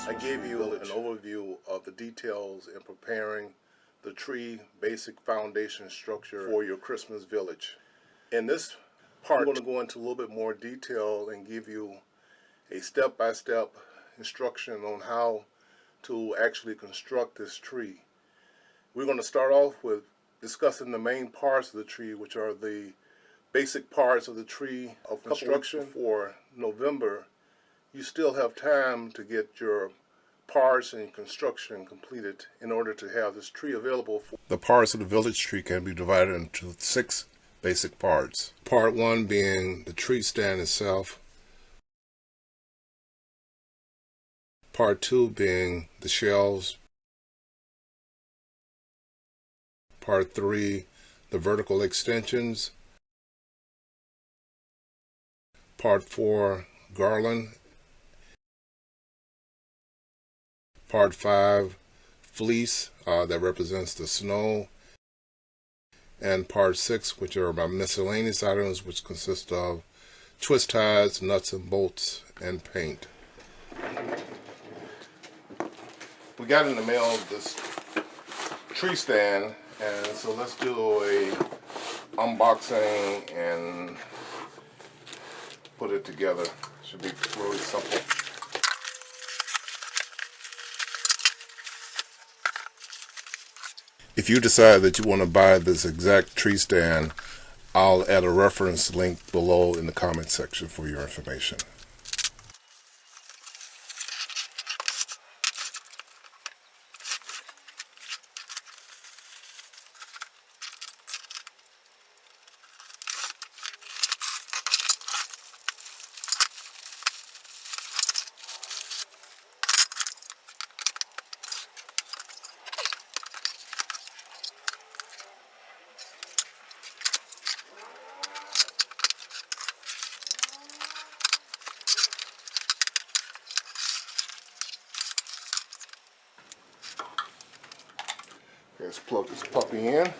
I gave you an overview of the details in preparing the tree basic foundation structure for your Christmas village. In this part, I'm going to go into a little bit more detail and give you a step-by-step instruction on how to actually construct this tree. We're going to start off with discussing the main parts of the tree, which are the basic parts of the tree of construction. For November, you still have time to get your parts and construction completed in order to have this tree available. The parts of the village tree can be divided into 6 basic parts. Part 1 being the tree stand itself. Part 2 being the shelves. Part 3, the vertical extensions. Part 4, garland. Part 5, fleece that represents the snow. And Part 6, which are about miscellaneous items, which consist of twist ties, nuts and bolts, and paint. We got in the mail this tree stand, and so let's do a unboxing and put it together. Should be really simple. If you decide that you want to buy this exact tree stand, I'll add a reference link below in the comment section for your information. Let's plug this puppy in.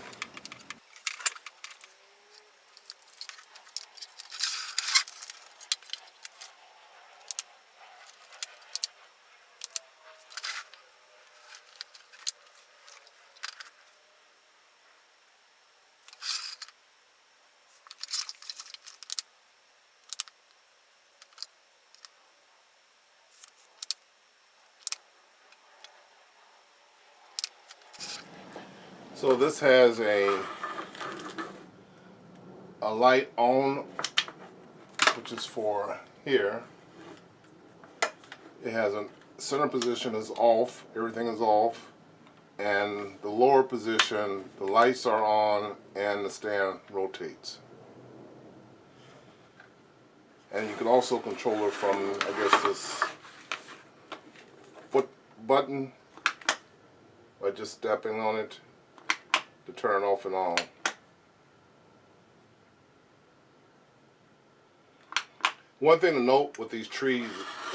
So this has a light on, which is for here. It has a center position is off, everything is off, and the lower position, the lights are on and the stand rotates. And you can also control it from, I guess, this foot button by just stepping on it to turn off and on. One thing to note with these tree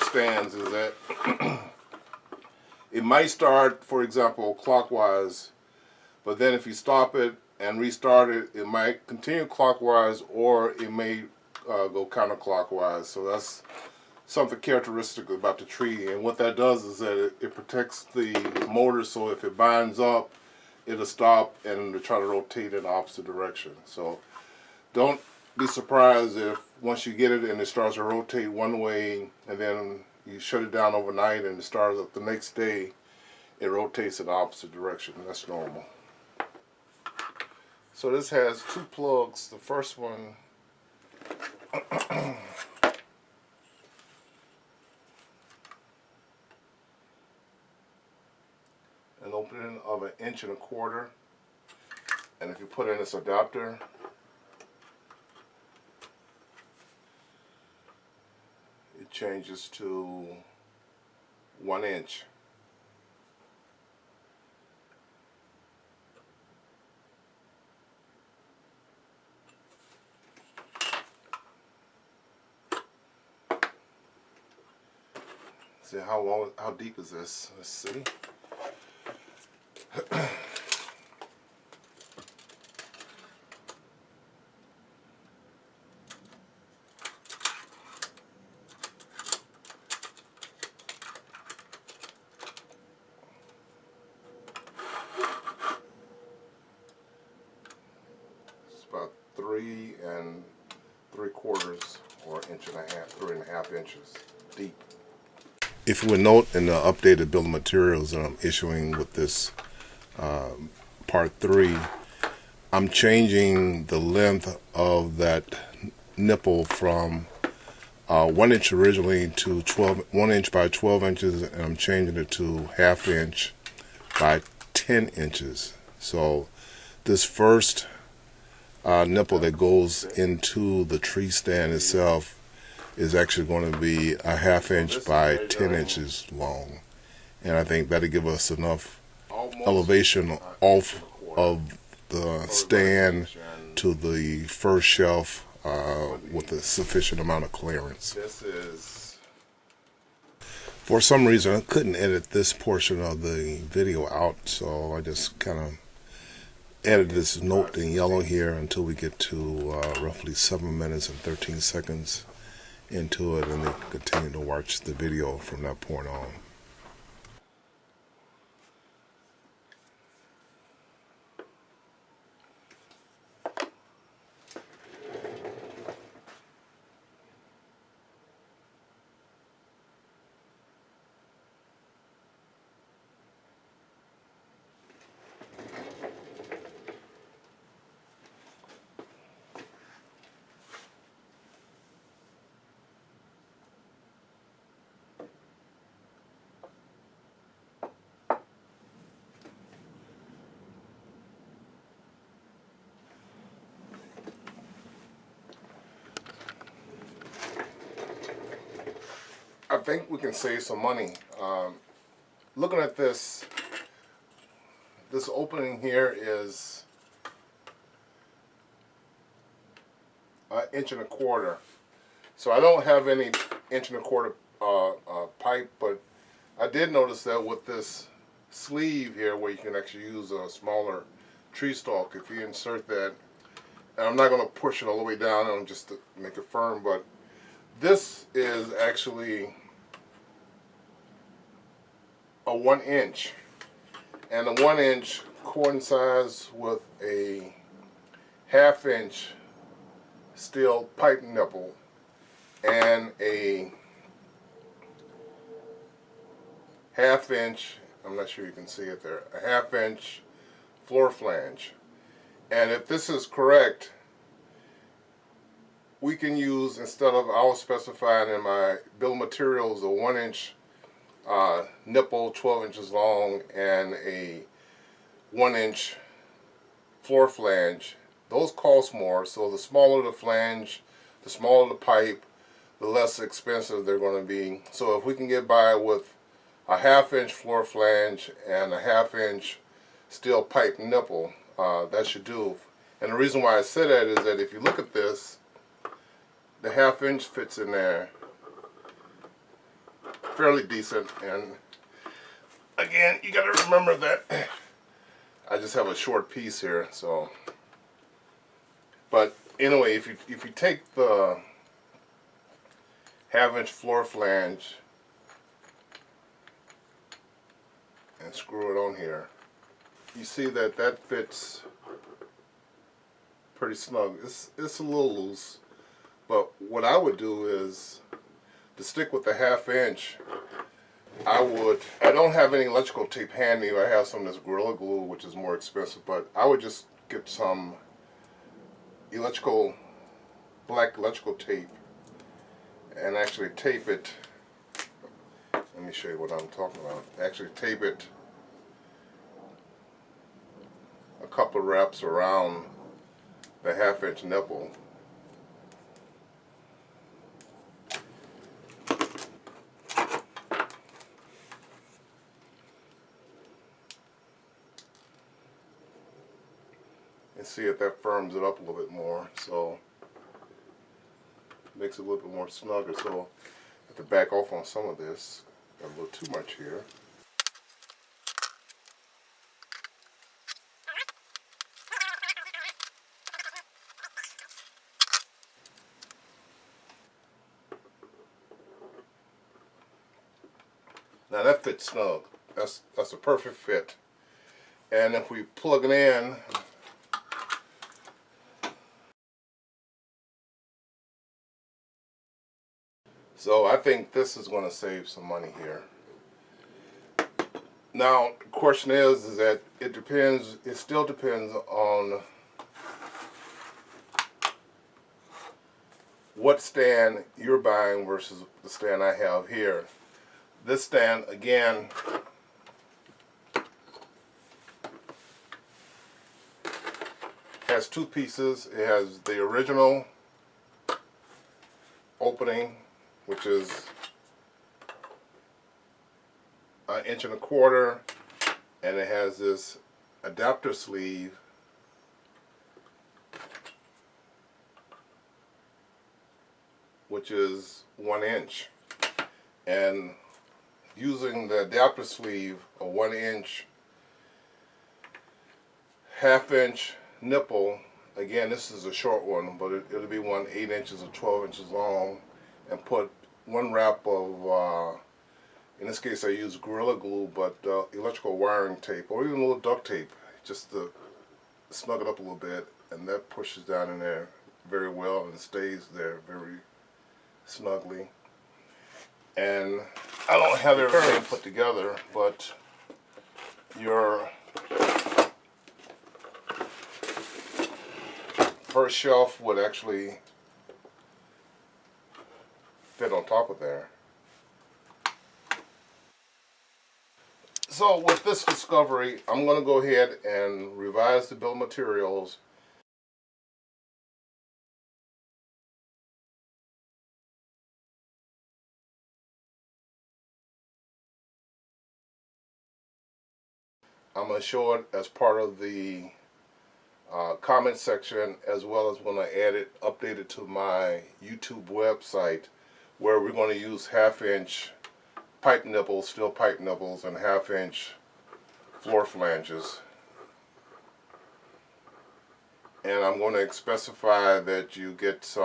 stands is that it might start, for example, clockwise, but then if you stop it and restart it, it might continue clockwise, or it may go counterclockwise. So that's something characteristic about the tree, and what that does is that it protects the motor, so if it binds up, it'll stop and it'll try to rotate in the opposite direction. So don't be surprised if once you get it and it starts to rotate one way and then you shut it down overnight and it starts up the next day, it rotates in the opposite direction. That's normal. So this has 2 plugs. The first one an opening of 1.25 inches, and if you put in this adapter, it changes to 1 inch. See how deep is this? Let's see. or 3.5 inches deep. If you would note in the updated bill of materials that I'm issuing with this part 3, I'm changing the length of that nipple from 1 inch originally to 1 inch by 12 inches, and I'm changing it to 1/2 inch by 10 inches. So this first nipple that goes into the tree stand itself is actually going to be 1/2 inch by 10 inches long, and I think that'll give us enough elevation off of the stand to the first shelf with a sufficient amount of clearance. For some reason I couldn't edit this portion of the video out, so I just kind of added this note in yellow here until we get to roughly 7 minutes and 13 seconds into it, and then continue to watch the video from that point on. I think we can save some money. Looking at this opening here is 1.25 inches. So I don't have any 1.25 inch pipe, but I did notice that with this sleeve here, where you can actually use a smaller tree stalk, if you insert that, and I'm not going to push it all the way down, just to make it firm, but this is actually a 1 inch, and the 1 inch coincides with a 1/2 inch steel pipe nipple and a 1/2 inch, I'm not sure you can see it there, a 1/2 inch floor flange. And if this is correct, we can use, instead of, I was specifying in my bill of materials, a 1 inch nipple 12 inches long and a 1 inch floor flange. Those cost more, so the smaller the flange, the smaller the pipe, the less expensive they're going to be. So if we can get by with a 1/2 inch floor flange and a 1/2 inch steel pipe nipple, that should do. And the reason why I say that is that if you look at this, the 1/2 inch fits in there fairly decent. And again, you got to remember that I just have a short piece here, so. But anyway, if you take the 1/2 inch floor flange and screw it on here, you see that that fits pretty snug. It's a little loose, but what I would do is, to stick with the 1/2 inch, I don't have any electrical tape handy. I have some of this Gorilla Glue, which is more expensive, but I would just get some black electrical tape and actually tape it. Let me show you what I'm talking about. Actually tape it a couple of wraps around the 1/2 inch nipple. And see if that firms it up a little bit more, so makes it a little bit more snugger. So I have to back off on some of this. Got a little too much here. Now that fits snug. That's a perfect fit. And if we plug it in, So I think this is going to save some money here. Now, the question is that it depends, it still depends on what stand you're buying versus the stand I have here. This stand, again, has two pieces. It has the original opening, which is 1.25 inches, and it has this adapter sleeve which is 1 inch, and using the adapter sleeve, a 1 inch, 1/2 inch nipple. Again, this is a short one, but it'll be one 8 inches or 12 inches long, and put one wrap of in this case I use Gorilla Glue, but electrical wiring tape, or even a little duct tape, just to snug it up a little bit, and that pushes down in there very well and stays there very snugly. And I don't have everything put together, but your first shelf would actually fit on top of there. So with this discovery, I'm going to go ahead and revise the bill of materials. I'm going to show it as part of the comment section, as well as when I add it, update it to my YouTube website, where we're going to use 1/2 inch pipe nipples, steel pipe nipples, and 1/2 inch floor flanges. And I'm going to specify that you get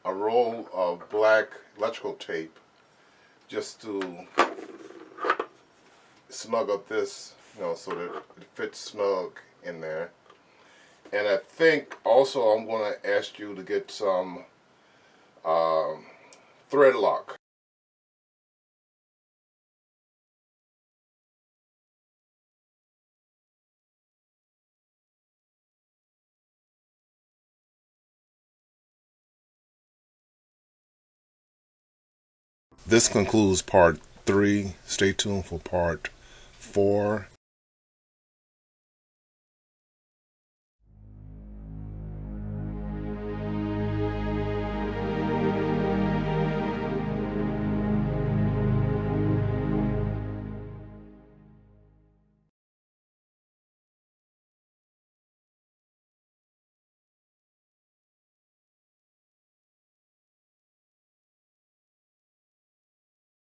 a roll of black electrical tape just to snug up this, so that it fits snug in there. And I think also I'm going to ask you to get some thread lock. This concludes part 3. Stay tuned for part 4